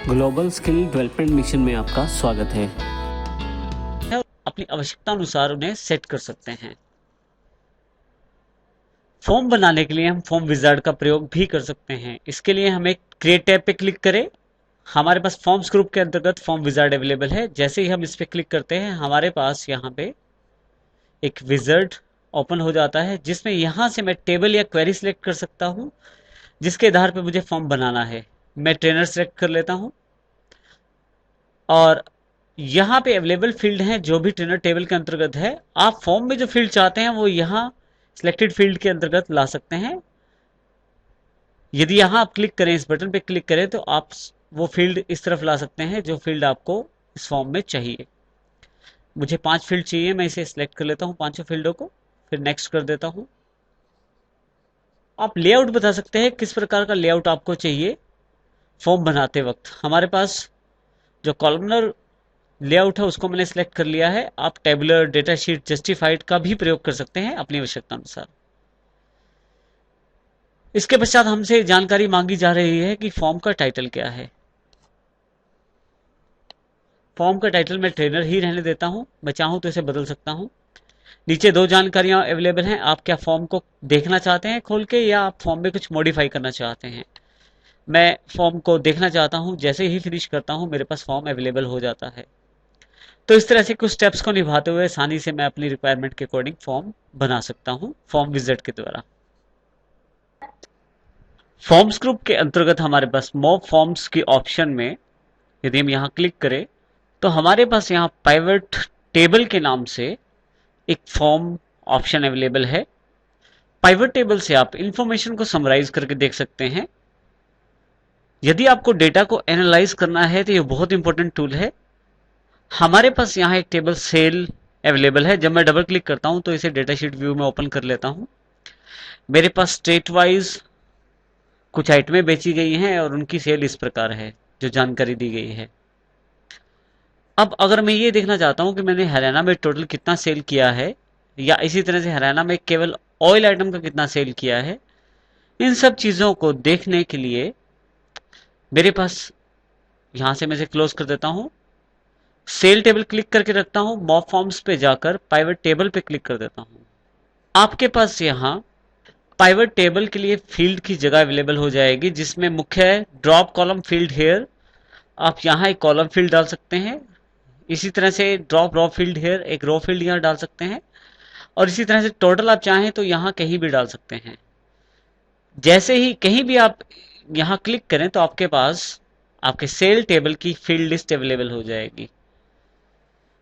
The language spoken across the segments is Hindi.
ग्लोबल स्किल डेवलपमेंट मिशन में आपका स्वागत है। अपनी आवश्यकता अनुसार उन्हें सेट कर सकते हैं। फॉर्म बनाने के लिए हम फॉर्म विजार्ड का प्रयोग भी कर सकते हैं। इसके लिए हम एक क्रिएट टैब पे क्लिक करें। हमारे पास फॉर्म्स ग्रुप के अंतर्गत फॉर्म विजार्ड अवेलेबल है। जैसे ही हम इस पे क्लिक करते हैं हमारे पास यहाँ पे एक विजार्ड ओपन हो जाता है, जिसमें यहाँ से मैं टेबल या क्वेरी सिलेक्ट कर सकता हूँ जिसके आधार पे मुझे फॉर्म बनाना है। मैं ट्रेनर सेलेक्ट कर लेता हूँ और यहाँ पे अवेलेबल फील्ड हैं जो भी ट्रेनर टेबल के अंतर्गत है। आप फॉर्म में जो फील्ड चाहते हैं वो यहाँ सिलेक्टेड फील्ड के अंतर्गत ला सकते हैं। यदि यहाँ आप क्लिक करें, इस बटन पे क्लिक करें, तो आप वो फील्ड इस तरफ ला सकते हैं जो फील्ड आपको इस फॉर्म में चाहिए। मुझे 5 फील्ड चाहिए, मैं इसे सिलेक्ट कर लेता हूँ, पांचों फील्डों को, फिर नेक्स्ट कर देता हूँ। आप लेआउट बता सकते हैं किस प्रकार का लेआउट आपको चाहिए। फॉर्म बनाते वक्त हमारे पास जो कॉलमनर लेआउट है उसको मैंने सेलेक्ट कर लिया है। आप टेबुलर, डेटा शीट, जस्टिफाइड का भी प्रयोग कर सकते हैं अपनी आवश्यकता अनुसार। इसके पश्चात हमसे जानकारी मांगी जा रही है कि फॉर्म का टाइटल क्या है। फॉर्म का टाइटल मैं ट्रेनर ही रहने देता हूं, मैं चाहूं तो इसे बदल सकता हूं। नीचे दो जानकारियां अवेलेबल हैं। आप क्या फॉर्म को देखना चाहते हैं खोल के, या आप फॉर्म में कुछ मॉडिफाई करना चाहते हैं। मैं फॉर्म को देखना चाहता हूं। जैसे ही फिनिश करता हूं मेरे पास फॉर्म अवेलेबल हो जाता है। तो इस तरह से कुछ स्टेप्स को निभाते हुए आसानी से मैं अपनी रिक्वायरमेंट के अकॉर्डिंग फॉर्म बना सकता हूं फॉर्म विजिट के द्वारा। फॉर्म्स ग्रुप के अंतर्गत हमारे पास मॉब फॉर्म्स की ऑप्शन में यदि हम यहाँ क्लिक करें तो हमारे पास यहाँ पाइवट टेबल के नाम से एक फॉर्म ऑप्शन अवेलेबल है। पाइवट टेबल से आप इंफॉर्मेशन को समराइज करके देख सकते हैं। यदि आपको डेटा को एनालाइज करना है तो ये बहुत इंपॉर्टेंट टूल है। हमारे पास यहाँ एक टेबल सेल अवेलेबल है। जब मैं डबल क्लिक करता हूं तो इसे डेटा शीट व्यू में ओपन कर लेता हूं। मेरे पास स्टेट वाइज कुछ आइटमें बेची गई हैं और उनकी सेल इस प्रकार है जो जानकारी दी गई है। अब अगर मैं ये देखना चाहता हूं कि मैंने हरियाणा में टोटल कितना सेल किया है, या इसी तरह से हरियाणा में केवल ऑयल आइटम का कितना सेल किया है, इन सब चीजों को देखने के लिए मेरे पास यहां से मैं इसे क्लोज कर देता हूं। सेल टेबल क्लिक करके रखता हूं। मॉब फॉर्म्स पे जाकर पाइवट टेबल पे क्लिक कर देता हूं। आपके पास यहां पाइवट टेबल के लिए फील्ड की जगह अवेलेबल हो जाएगी, जिसमें मुख्य है ड्रॉप कॉलम फील्ड हेयर। आप यहां एक कॉलम फील्ड डाल सकते हैं। इसी तरह से ड्रॉप रो फील्ड हेयर, एक रो फील्ड यहां डाल सकते हैं। और इसी तरह से टोटल आप चाहें तो यहां कहीं भी डाल सकते हैं। जैसे ही कहीं भी आप यहां क्लिक करें तो आपके पास आपके सेल टेबल की फील्ड लिस्ट अवेलेबल हो जाएगी।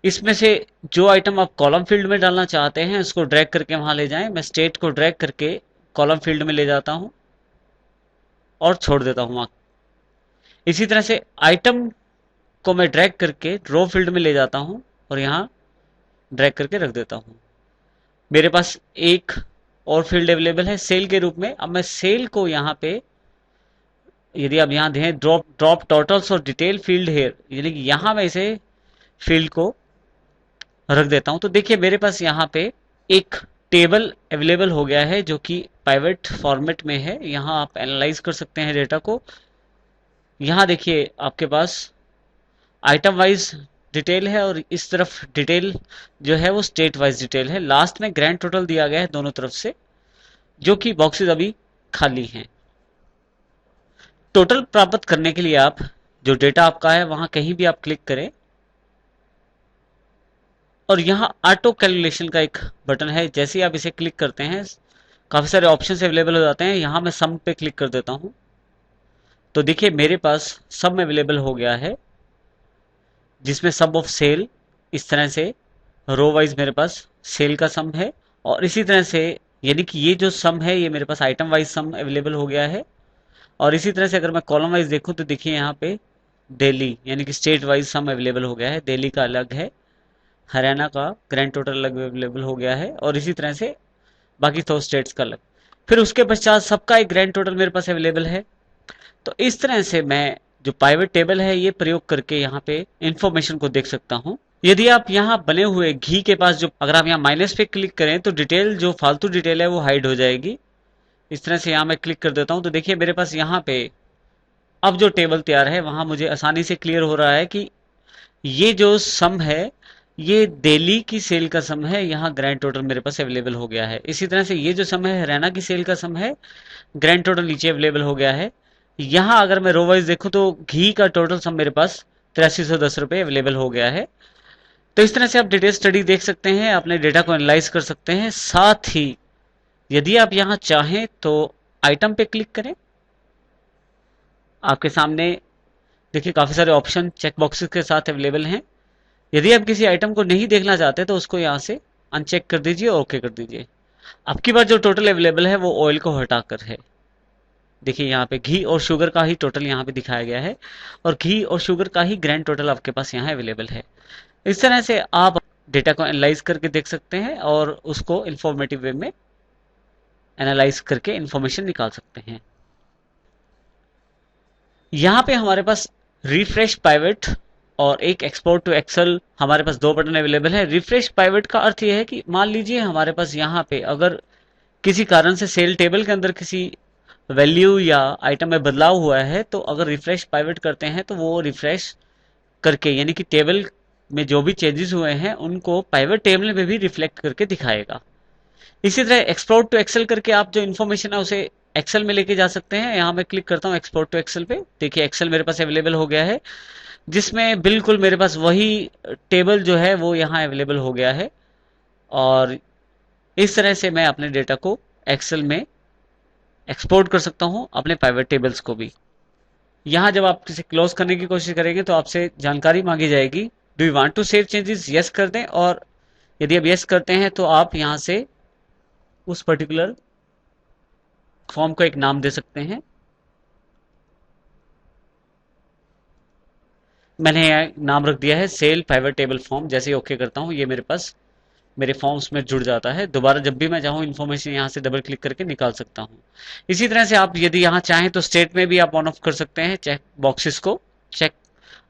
इसमें से जो आइटम आप कॉलम फील्ड में डालना चाहते हैं उसको ड्रैग करके वहां ले जाएं। मैं स्टेट को ड्रैग करके कॉलम फील्ड में ले जाता हूं और छोड़ देता हूं वहां। इसी तरह से आइटम को मैं ड्रैग करके रो फील्ड में ले जाता हूं और यहां ड्रैग करके रख देता हूं। मेरे पास एक और फील्ड अवेलेबल है सेल के रूप में। अब मैं सेल को यहां पे, यदि आप यहां दें ड्रॉप ड्रॉप टोटल्स और डिटेल फील्ड हेयर, यानी कि यहां मैं इसे फील्ड को रख देता हूं, तो देखिए मेरे पास यहाँ पे एक टेबल अवेलेबल हो गया है जो कि पाइवट फॉर्मेट में है। यहाँ आप एनालाइज कर सकते हैं डेटा को। यहाँ देखिए आपके पास आइटम वाइज डिटेल है और इस तरफ डिटेल जो है वो स्टेट वाइज डिटेल है। लास्ट में ग्रैंड टोटल दिया गया है दोनों तरफ से, जो कि बॉक्सेस अभी खाली हैं। टोटल प्राप्त करने के लिए आप जो डेटा आपका है वहां कहीं भी आप क्लिक करें और यहाँ ऑटो कैलकुलेशन का एक बटन है। जैसे ही आप इसे क्लिक करते हैं काफी सारे ऑप्शंस अवेलेबल हो जाते हैं। यहाँ मैं सम पे क्लिक कर देता हूँ तो देखिए मेरे पास सम अवेलेबल हो गया है, जिसमें सम ऑफ सेल इस तरह से रो वाइज मेरे पास सेल का सम है। और इसी तरह से यानी कि ये जो सम है ये मेरे पास आइटम वाइज सम अवेलेबल हो गया है। और इसी तरह से अगर मैं कॉलम वाइज देखूं तो देखिए यहाँ पे दिल्ली यानी कि स्टेट वाइज सम अवेलेबल हो गया है। दिल्ली का अलग है, हरियाणा का ग्रैंड टोटल अलग अवेलेबल हो गया है, और इसी तरह से बाकी 2 स्टेट्स का अलग। फिर उसके पश्चात सबका एक ग्रैंड टोटल मेरे पास अवेलेबल है। तो इस तरह से मैं जो पाइवट टेबल है ये प्रयोग करके यहाँ पे इंफॉर्मेशन को देख सकता हूँ। यदि आप यहाँ बने हुए घी के पास जो अगर आप यहाँ माइनस पे क्लिक करें तो डिटेल जो फालतू डिटेल है वो हाइड हो जाएगी। इस तरह से यहाँ मैं क्लिक कर देता हूँ तो देखिए मेरे पास यहाँ पे अब जो टेबल तैयार है वहां मुझे आसानी से क्लियर हो रहा है कि ये जो सम है ये दिल्ली की सेल का सम है, यहाँ ग्रैंड टोटल मेरे पास अवेलेबल हो गया है। इसी तरह से ये जो सम है हरियाणा की सेल का सम है, ग्रैंड टोटल नीचे अवेलेबल हो गया है। यहाँ अगर मैं रो वाइज देखूं तो घी का टोटल सम मेरे पास 8310 रुपये अवेलेबल हो गया है। तो इस तरह से आप डिटेल स्टडी देख सकते हैं, अपने डेटा को एनालाइज कर सकते हैं। साथ ही यदि आप यहाँ चाहें तो आइटम पे क्लिक करें, आपके सामने देखिए काफी सारे ऑप्शन चेक बॉक्सेस के साथ अवेलेबल हैं। यदि आप किसी आइटम को नहीं देखना चाहते तो उसको यहाँ से अनचेक कर दीजिए और ओके कर दीजिए। अब की बार जो टोटल अवेलेबल है वो ऑयल को हटाकर है। देखिए यहाँ पे घी और शुगर का ही टोटल यहाँ पे दिखाया गया है और घी और शुगर का ही ग्रैंड टोटल आपके पास यहाँ अवेलेबल है। इस तरह से आप डेटा को एनालाइज करके देख सकते हैं और उसको इंफॉर्मेटिव वे में एनालाइज करके इंफॉर्मेशन निकाल सकते हैं। यहाँ पे हमारे पास रिफ्रेश पाइवेट और एक एक्सपोर्ट टू एक्सेल, हमारे पास दो बटन अवेलेबल है। रिफ्रेश पाइवेट का अर्थ यह है कि मान लीजिए हमारे पास यहाँ पे अगर किसी कारण से सेल टेबल के अंदर किसी वैल्यू या आइटम में बदलाव हुआ है तो अगर रिफ्रेश पाइवेट करते हैं तो वो रिफ्रेश करके यानी कि टेबल में जो भी चेंजेस हुए हैं उनको पाइवेट टेबल में भी रिफ्लेक्ट करके दिखाएगा। इसी तरह एक्सपोर्ट टू एक्सेल करके आप जो इन्फॉर्मेशन है उसे एक्सेल में लेके जा सकते हैं। यहाँ मैं क्लिक करता हूँ एक्सपोर्ट टू एक्सेल पे, देखिए एक्सेल मेरे पास अवेलेबल हो गया है जिसमें बिल्कुल मेरे पास वही टेबल जो है वो यहाँ अवेलेबल हो गया है। और इस तरह से मैं अपने डेटा को एक्सेल में एक्सपोर्ट कर सकता हूँ, अपने पाइवेट टेबल्स को भी। यहाँ जब आप इसे क्लोज करने की कोशिश करेंगे तो आपसे जानकारी मांगी जाएगी, do you want to save changes, yes कर दें। और यदि आप यस करते हैं तो आप यहाँ से उस पर्टिकुलर फॉर्म को एक नाम दे सकते हैं। मैंने नाम रख दिया है सेल पाइवेट टेबल फॉर्म। जैसे ही ओके करता हूँ ये मेरे पास मेरे फॉर्म्स में जुड़ जाता है। दोबारा जब भी मैं चाहूँ इन्फॉर्मेशन यहाँ से डबल क्लिक करके निकाल सकता हूँ। इसी तरह से आप यदि यहाँ चाहें तो स्टेट में भी आप ऑन ऑफ कर सकते हैं। चेक बॉक्सेस को चेक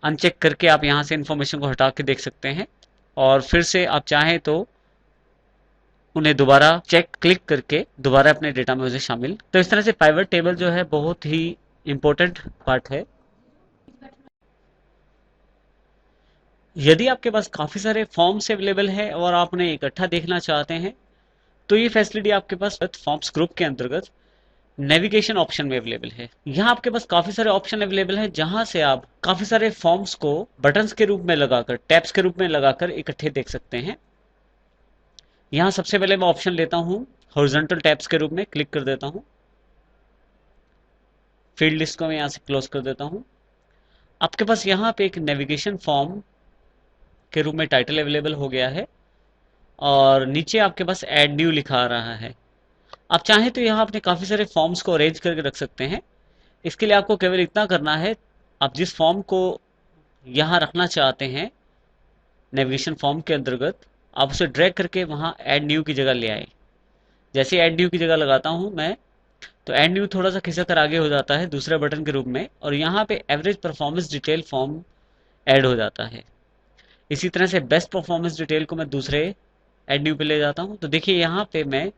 अनचेक करके आप यहाँ से इन्फॉर्मेशन को हटा के देख सकते हैं और फिर से आप चाहें तो उन्हें दोबारा चेक क्लिक करके दोबारा अपने डेटा में उसे शामिल। तो इस तरह से पाइवेट टेबल जो है बहुत ही इंपॉर्टेंट पार्ट है। यदि आपके पास काफी सारे फॉर्म्स अवेलेबल है और आप उन्हें इकट्ठा देखना चाहते हैं तो ये फैसिलिटी आपके पास फॉर्म्स ग्रुप के अंतर्गत नेविगेशन ऑप्शन में अवेलेबल है। यहाँ आपके पास काफी सारे ऑप्शन अवेलेबल हैं जहां से आप काफी सारे फॉर्म्स को बटन्स के रूप में लगाकर, टैब्स के रूप में लगाकर इकट्ठे देख सकते हैं। यहाँ सबसे पहले मैं ऑप्शन लेता हूँ हॉरिजॉन्टल टैब्स के रूप में, क्लिक कर देता हूँ। फील्ड लिस्ट को मैं यहाँ से क्लोज कर देता हूँ। आपके पास यहाँ पे एक नेविगेशन फॉर्म के रूप में टाइटल अवेलेबल हो गया है और नीचे आपके पास ऐड न्यू लिखा आ रहा है। आप चाहें तो यहाँ अपने काफी सारे फॉर्म्स को अरेंज करके रख सकते हैं। इसके लिए आपको केवल इतना करना है, आप जिस फॉर्म को यहाँ रखना चाहते हैं नेविगेशन फॉर्म के अंतर्गत, आप उसे ड्रैग करके वहाँ ऐड न्यू की जगह ले आए। जैसे ऐड न्यू की जगह लगाता हूँ मैं तो ऐड न्यू थोड़ा सा खिसक कर आगे हो जाता है दूसरे बटन के रूप में और यहाँ पे average performance detail form add हो जाता है। इसी तरह से बेस्ट परफॉर्मेंस डिटेल को मैं दूसरे ऐड न्यू पे ले जाता हूँ। तो देखिए यहाँ पे मैं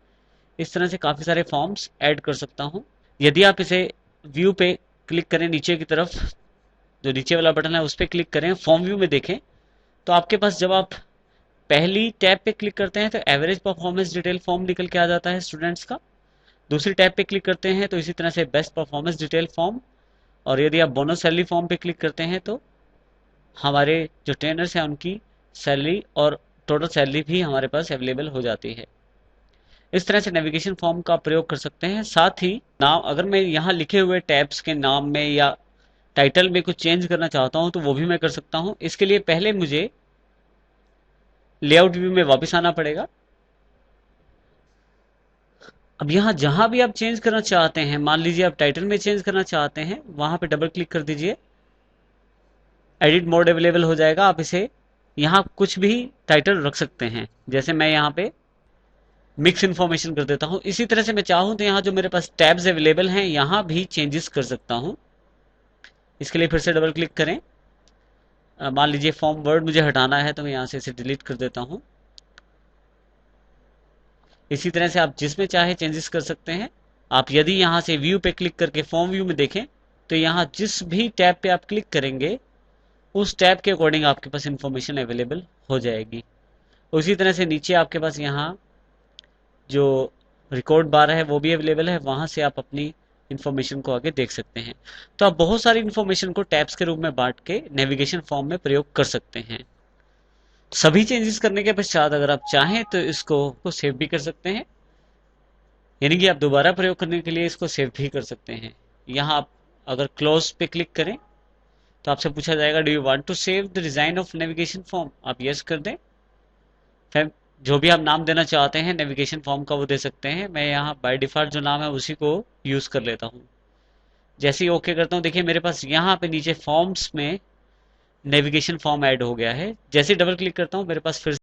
इस तरह से काफी सारे फॉर्म्स ऐड कर सकता हूँ। यदि आप इसे व्यू पे क्लिक करें, नीचे की तरफ जो नीचे वाला बटन है उस पर क्लिक करें, फॉर्म व्यू में देखें तो आपके पास जब आप पहली टैब पे क्लिक करते हैं तो एवरेज परफॉर्मेंस डिटेल फॉर्म निकल के आ जाता है स्टूडेंट्स का। दूसरी टैब पे क्लिक करते हैं तो इसी तरह से बेस्ट परफॉर्मेंस डिटेल फॉर्म, और यदि आप बोनस सैलरी फॉर्म पे क्लिक करते हैं तो हमारे जो ट्रेनर्स हैं उनकी सैलरी और टोटल सैलरी भी हमारे पास अवेलेबल हो जाती है। इस तरह से नेविगेशन फॉर्म का प्रयोग कर सकते हैं। साथ ही नाम, अगर मैं यहाँ लिखे हुए टैब्स के नाम में या टाइटल में कुछ चेंज करना चाहता हूँ तो वो भी मैं कर सकता हूँ। इसके लिए पहले मुझे लेआउट व्यू में वापस आना पड़ेगा। अब यहाँ जहां भी आप चेंज करना चाहते हैं, मान लीजिए आप टाइटल में चेंज करना चाहते हैं, वहां पे डबल क्लिक कर दीजिए, एडिट मोड अवेलेबल हो जाएगा। आप इसे यहाँ कुछ भी टाइटल रख सकते हैं। जैसे मैं यहाँ पे मिक्स इन्फॉर्मेशन कर देता हूँ। इसी तरह से मैं चाहूँ तो यहाँ जो मेरे पास टैब्स अवेलेबल हैं यहाँ भी चेंजेस कर सकता हूँ। इसके लिए फिर से डबल क्लिक करें। मान लीजिए फॉर्म वर्ड मुझे हटाना है तो मैं यहाँ से इसे डिलीट कर देता हूँ। इसी तरह से आप जिसमें चाहे चेंजेस कर सकते हैं। आप यदि यहाँ से व्यू पे क्लिक करके फॉर्म व्यू में देखें तो यहाँ जिस भी टैब पे आप क्लिक करेंगे उस टैब के अकॉर्डिंग आपके पास इंफॉर्मेशन अवेलेबल हो जाएगी। उसी तरह से नीचे आपके पास यहाँ जो रिकॉर्ड बार है वो भी अवेलेबल है, वहां से आप अपनी इंफॉर्मेशन को आगे देख सकते हैं। तो आप बहुत सारी इंफॉर्मेशन को टैब्स के रूप में बांट के नेविगेशन फॉर्म में प्रयोग कर सकते हैं। सभी चेंजेस करने के पश्चात अगर आप चाहें तो इसको सेव भी कर सकते हैं, यानी कि आप दोबारा प्रयोग करने के लिए इसको सेव भी कर सकते हैं। यहाँ आप अगर क्लोज पे क्लिक करें तो आपसे पूछा जाएगा do you want to save the design of navigation form, आप यस कर दें। फिर जो भी आप नाम देना चाहते हैं नेविगेशन फॉर्म का वो दे सकते हैं। मैं यहाँ बाय डिफॉल्ट जो नाम है उसी को यूज कर लेता हूँ। जैसे ही ओके करता हूँ देखिए मेरे पास यहाँ पे नीचे फॉर्म्स में नेविगेशन फॉर्म ऐड हो गया है। जैसे डबल क्लिक करता हूँ मेरे पास फिर